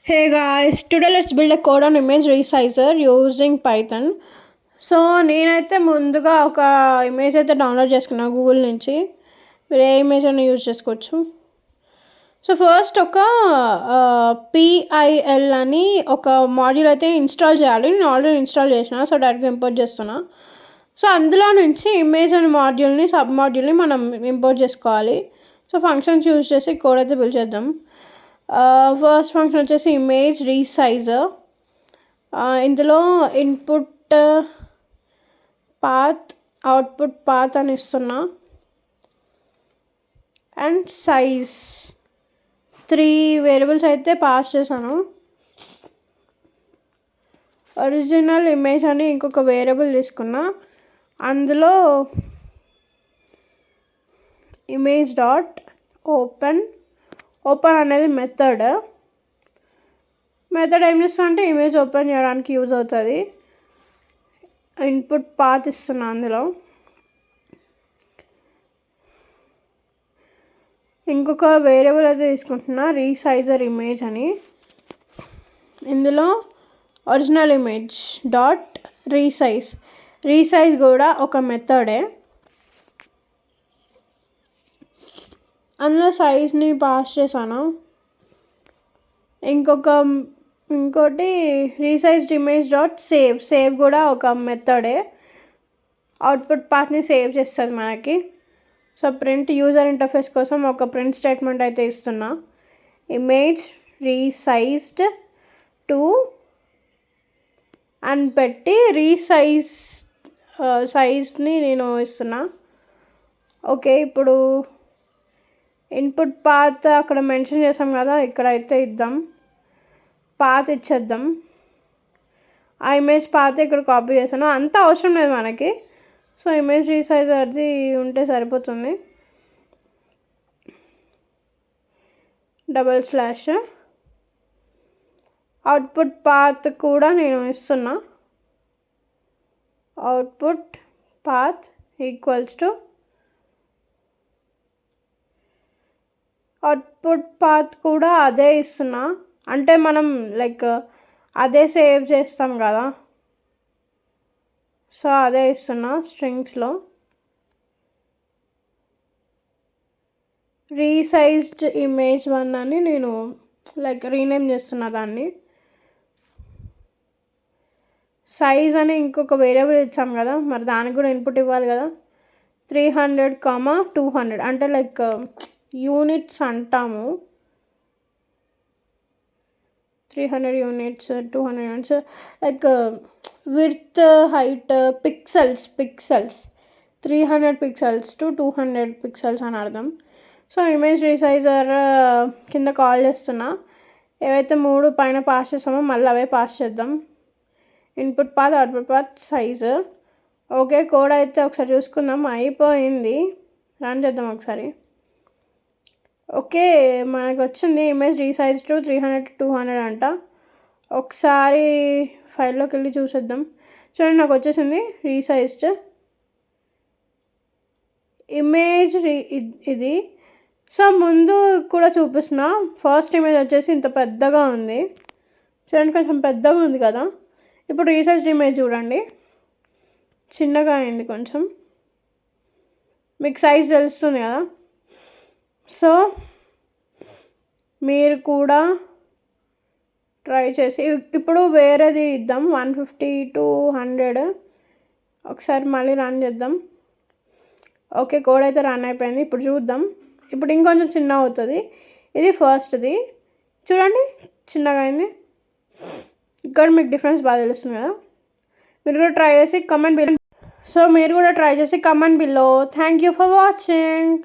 Hey guys, today let's build a code on image resizer using Python. So నేనైతే ముందుగా ఒక image అయితే download చేసుకున్నాను గూగుల్ నుంచి. మీరు ఏ ఇమేజ్ అయినా యూజ్ చేసుకోవచ్చు. సో ఫస్ట్ ఒక పిఐఎల్ అని ఒక మాడ్యూల్ అయితే ఇన్స్టాల్ చేయాలి. నేను ఆల్రెడీ ఇన్స్టాల్ చేసిన, సో డైరెక్ట్గా ఇంపోర్ట్ చేస్తున్నా. సో అందులో నుంచి ఇమేజ్ అనే మాడ్యూల్ని సబ్ మాడ్యూల్ని మనం ఇంపోర్ట్ చేసుకోవాలి. సో ఫంక్షన్స్ యూజ్ చేసి కోడ్ అయితే బిల్డ్ చేద్దాం. ఫస్ట్ ఫంక్షన్ వచ్చేసి ఇమేజ్ రీసైజర్. ఇందులో ఇన్పుట్ పాత్, అవుట్పుట్ పాత్ అని ఇస్తున్నా, అండ్ సైజ్ 3 వేరియబుల్స్ అయితే పాస్ చేశాను. ఒరిజినల్ ఇమేజ్ అని ఇంకొక వేరియబుల్ తీసుకున్నా. అందులో ఇమేజ్ డాట్ ఓపెన్ అనేది మెథడ్ ఏం చేస్తా అంటే ఇమేజ్ ఓపెన్ చేయడానికి యూజ్ అవుతుంది. ఇన్పుట్ పాత్ ఇస్తున్నా. అందులో ఇంకొక వేరియబుల్ అయితే తీసుకుంటున్నా, రీసైజర్ ఇమేజ్ అని. ఇందులో ఒరిజినల్ ఇమేజ్ డాట్ రీసైజ్ కూడా ఒక మెథడే. అందులో సైజ్ని పాస్ చేశాను. ఇంకోటి రీసైజ్డ్ ఇమేజ్ డాట్ సేవ్ కూడా ఒక మెథడే. అవుట్పుట్ పాత్ని సేవ్ చేస్తుంది మనకి. సో ప్రింట్ యూజర్ ఇంటర్ఫేస్ కోసం ఒక ప్రింట్ స్టేట్మెంట్ అయితే ఇస్తున్నా. ఇమేజ్ రీసైజ్డ్ టు అని పెట్టి సైజ్ని నేను ఇస్తున్నా. ఓకే, ఇప్పుడు ఇన్పుట్ పాత్ అక్కడ మెన్షన్ చేసాం కదా, ఇక్కడైతే ఇద్దాం, పాత్ ఇచ్చేద్దాం. ఆ ఇమేజ్ పాత్ ఇక్కడ కాపీ చేశాను. అంత అవసరం లేదు మనకి. సో ఇమేజ్ రీసైజర్ది ఉంటే సరిపోతుంది. // అవుట్పుట్ పాత్ కూడా నేను ఇస్తున్నా. Output path equals to output path కూడా అదే ఇస్తున్నా. అంటే మనం అదే సేవ్ చేస్తాం కదా, సో అదే ఇస్తున్నా స్ట్రింగ్స్లో. రీసైజ్డ్ ఇమేజ్ 1 అని నేను రీనేమ్ చేస్తున్నా దాన్ని. సైజ్ అని ఇంకొక వేరియబుల్ ఇచ్చాం కదా, మరి దానికి కూడా ఇన్పుట్ ఇవ్వాలి కదా. 300, 200 అంటే యూనిట్స్ అంటాము. 300 units, 200 units, width, height, pixels 300 pixels to 200 pixels అని అర్థం. సో ఇమేజ్ రీసైజర్ కింద కాల్ చేస్తున్నా. ఏవైతే 3 పైన పాస్ చేస్తామో మళ్ళీ అవే పాస్ చేద్దాం. Input path, output path, size. Okay, code అయితే ఒకసారి చూసుకుందాం. అయిపోయింది. రన్ చేద్దాం ఒకసారి. ఓకే, మనకు వచ్చింది ఇమేజ్ రీసైజ్ టు 300 to 200 అంట. ఒకసారి ఫైల్లోకి వెళ్ళి చూసేద్దాం. చూడండి, నాకు వచ్చేసింది రీసైజ్డ్ ఇమేజ్ ఇది. సో ముందు కూడా చూపిస్తున్నా. ఫస్ట్ ఇమేజ్ వచ్చేసి ఇంత పెద్దగా ఉంది, చూడండి, కొంచెం పెద్దగా ఉంది కదా. ఇప్పుడు రీసైజ్డ్ ఇమేజ్ చూడండి, చిన్నగా అయింది కొంచెం. మీకు సైజ్ తెలుస్తుంది కదా. సో మీరు కూడా ట్రై చేసి ఇప్పుడు వేరేది ఇద్దాం. 150 to 100. ఒకసారి మళ్ళీ రన్ చేద్దాం. ఓకే, కోడ్ అయితే రన్ అయిపోయింది. ఇప్పుడు చూద్దాం. ఇప్పుడు ఇంకొంచెం చిన్న అవుతుంది. ఇది ఫస్ట్ది, చూడండి, చిన్నగా అయింది. ఇక్కడ మీకు డిఫరెన్స్ బాగా తెలుస్తుంది కదా. మీరు కూడా ట్రై చేసి comment below. Thank you for watching.